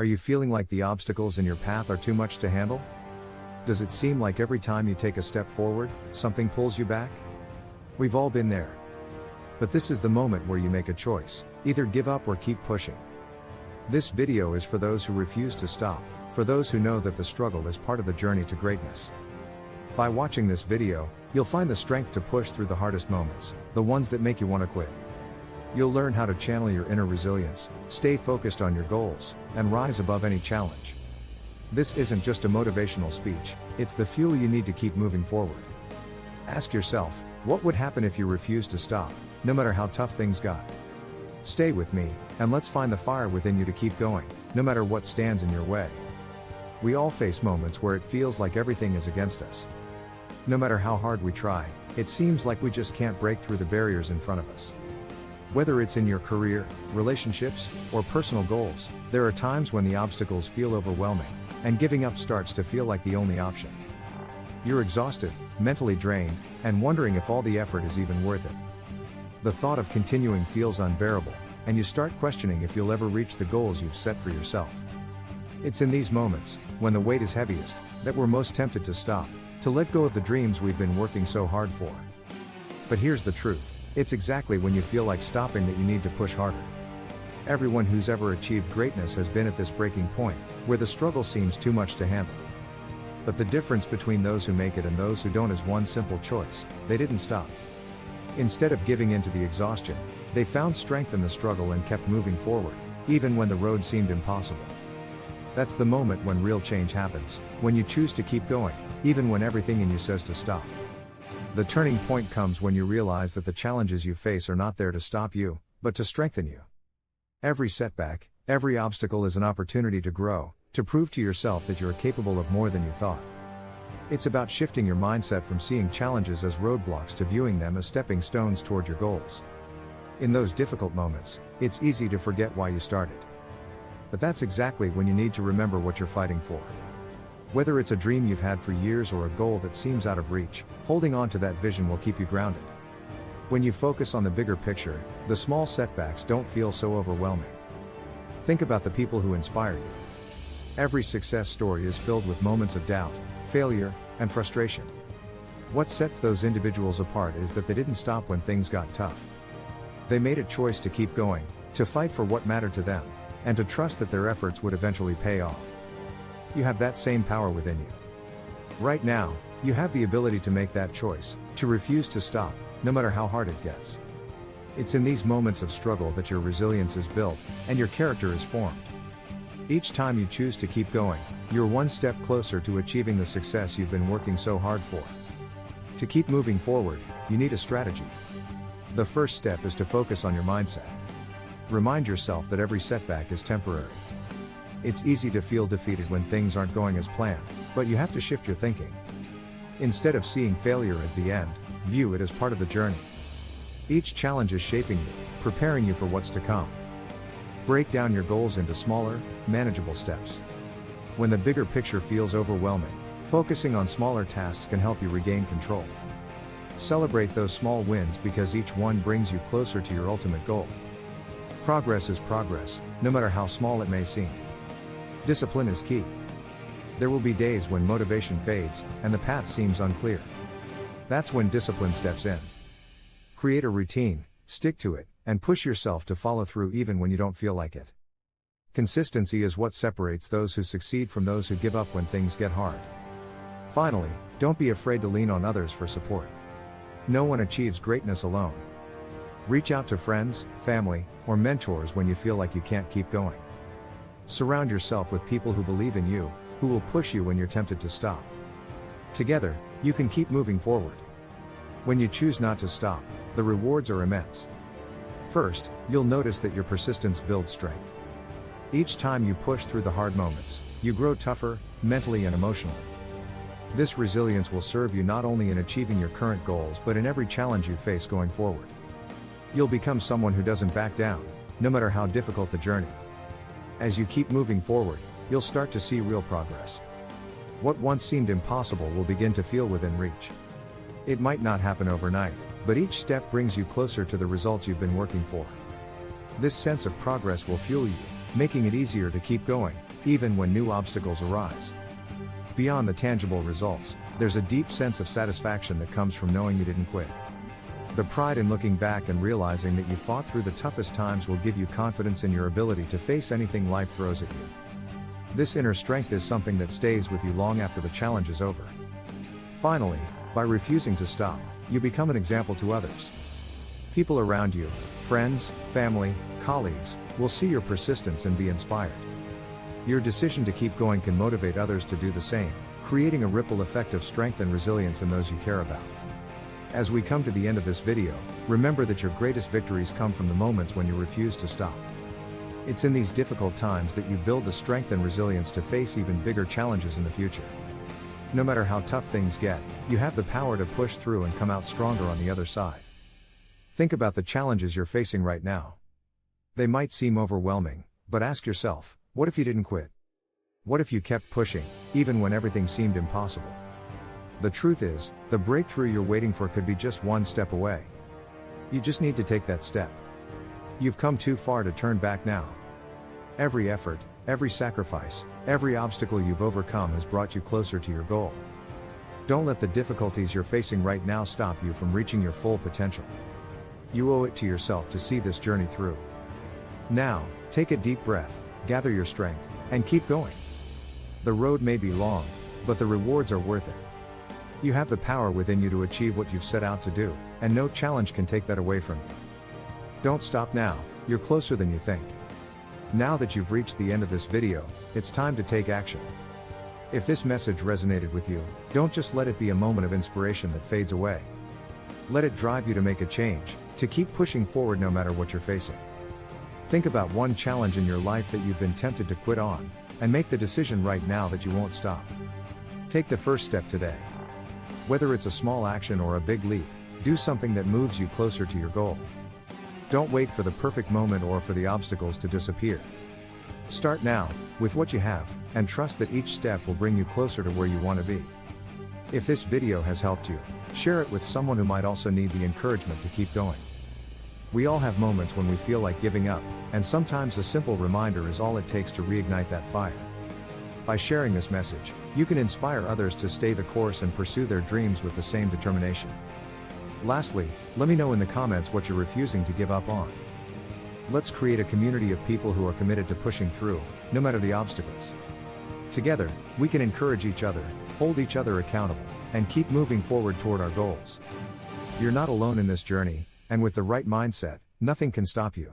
Are you feeling like the obstacles in your path are too much to handle? Does it seem like every time you take a step forward, something pulls you back? We've all been there. But this is the moment where you make a choice: either give up or keep pushing. This video is for those who refuse to stop, for those who know that the struggle is part of the journey to greatness. By watching this video, you'll find the strength to push through the hardest moments, the ones that make you want to quit. You'll learn how to channel your inner resilience, stay focused on your goals, and rise above any challenge. This isn't just a motivational speech, it's the fuel you need to keep moving forward. Ask yourself, what would happen if you refused to stop, no matter how tough things got? Stay with me, and let's find the fire within you to keep going, no matter what stands in your way. We all face moments where it feels like everything is against us. No matter how hard we try, it seems like we just can't break through the barriers in front of us. Whether it's in your career, relationships, or personal goals, there are times when the obstacles feel overwhelming, and giving up starts to feel like the only option. You're exhausted, mentally drained, and wondering if all the effort is even worth it. The thought of continuing feels unbearable, and you start questioning if you'll ever reach the goals you've set for yourself. It's in these moments, when the weight is heaviest, that we're most tempted to stop, to let go of the dreams we've been working so hard for. But here's the truth: it's exactly when you feel like stopping that you need to push harder. Everyone who's ever achieved greatness has been at this breaking point, where the struggle seems too much to handle. But the difference between those who make it and those who don't is one simple choice: they didn't stop. Instead of giving in to the exhaustion, they found strength in the struggle and kept moving forward, even when the road seemed impossible. That's the moment when real change happens, when you choose to keep going, even when everything in you says to stop. The turning point comes when you realize that the challenges you face are not there to stop you, but to strengthen you. Every setback, every obstacle is an opportunity to grow, to prove to yourself that you're capable of more than you thought. It's about shifting your mindset from seeing challenges as roadblocks to viewing them as stepping stones toward your goals. In those difficult moments, it's easy to forget why you started. But that's exactly when you need to remember what you're fighting for. Whether it's a dream you've had for years or a goal that seems out of reach, holding on to that vision will keep you grounded. When you focus on the bigger picture, the small setbacks don't feel so overwhelming. Think about the people who inspire you. Every success story is filled with moments of doubt, failure, and frustration. What sets those individuals apart is that they didn't stop when things got tough. They made a choice to keep going, to fight for what mattered to them, and to trust that their efforts would eventually pay off. You have that same power within you. Right now, you have the ability to make that choice, to refuse to stop, no matter how hard it gets. It's in these moments of struggle that your resilience is built, and your character is formed. Each time you choose to keep going, you're one step closer to achieving the success you've been working so hard for. To keep moving forward, you need a strategy. The first step is to focus on your mindset. Remind yourself that every setback is temporary. It's easy to feel defeated when things aren't going as planned, but you have to shift your thinking. Instead of seeing failure as the end, view it as part of the journey. Each challenge is shaping you, preparing you for what's to come. Break down your goals into smaller, manageable steps. When the bigger picture feels overwhelming, focusing on smaller tasks can help you regain control. Celebrate those small wins because each one brings you closer to your ultimate goal. Progress is progress, no matter how small it may seem. Discipline is key. There will be days when motivation fades, and the path seems unclear. That's when discipline steps in. Create a routine, stick to it, and push yourself to follow through even when you don't feel like it. Consistency is what separates those who succeed from those who give up when things get hard. Finally, don't be afraid to lean on others for support. No one achieves greatness alone. Reach out to friends, family, or mentors when you feel like you can't keep going. Surround yourself with people who believe in you, who will push you when you're tempted to stop. Together, you can keep moving forward. When you choose not to stop, the rewards are immense. First, you'll notice that your persistence builds strength. Each time you push through the hard moments, you grow tougher, mentally and emotionally. This resilience will serve you not only in achieving your current goals but in every challenge you face going forward. You'll become someone who doesn't back down, no matter how difficult the journey. As you keep moving forward, you'll start to see real progress. What once seemed impossible will begin to feel within reach. It might not happen overnight, but each step brings you closer to the results you've been working for. This sense of progress will fuel you, making it easier to keep going, even when new obstacles arise. Beyond the tangible results, there's a deep sense of satisfaction that comes from knowing you didn't quit. The pride in looking back and realizing that you fought through the toughest times will give you confidence in your ability to face anything life throws at you. This inner strength is something that stays with you long after the challenge is over. Finally, by refusing to stop, you become an example to others. People around you, friends, family, colleagues, will see your persistence and be inspired. Your decision to keep going can motivate others to do the same, creating a ripple effect of strength and resilience in those you care about. As we come to the end of this video, remember that your greatest victories come from the moments when you refuse to stop. It's in these difficult times that you build the strength and resilience to face even bigger challenges in the future. No matter how tough things get, you have the power to push through and come out stronger on the other side. Think about the challenges you're facing right now. They might seem overwhelming, but ask yourself, what if you didn't quit? What if you kept pushing, even when everything seemed impossible? The truth is, the breakthrough you're waiting for could be just one step away. You just need to take that step. You've come too far to turn back now. Every effort, every sacrifice, every obstacle you've overcome has brought you closer to your goal. Don't let the difficulties you're facing right now stop you from reaching your full potential. You owe it to yourself to see this journey through. Now, take a deep breath, gather your strength, and keep going. The road may be long, but the rewards are worth it. You have the power within you to achieve what you've set out to do, and no challenge can take that away from you. Don't stop now, you're closer than you think. Now that you've reached the end of this video, it's time to take action. If this message resonated with you, don't just let it be a moment of inspiration that fades away. Let it drive you to make a change, to keep pushing forward no matter what you're facing. Think about one challenge in your life that you've been tempted to quit on, and make the decision right now that you won't stop. Take the first step today. Whether it's a small action or a big leap, do something that moves you closer to your goal. Don't wait for the perfect moment or for the obstacles to disappear. Start now, with what you have, and trust that each step will bring you closer to where you want to be. If this video has helped you, share it with someone who might also need the encouragement to keep going. We all have moments when we feel like giving up, and sometimes a simple reminder is all it takes to reignite that fire. By sharing this message, you can inspire others to stay the course and pursue their dreams with the same determination. Lastly, let me know in the comments what you're refusing to give up on. Let's create a community of people who are committed to pushing through, no matter the obstacles. Together, we can encourage each other, hold each other accountable, and keep moving forward toward our goals. You're not alone in this journey, and with the right mindset, nothing can stop you.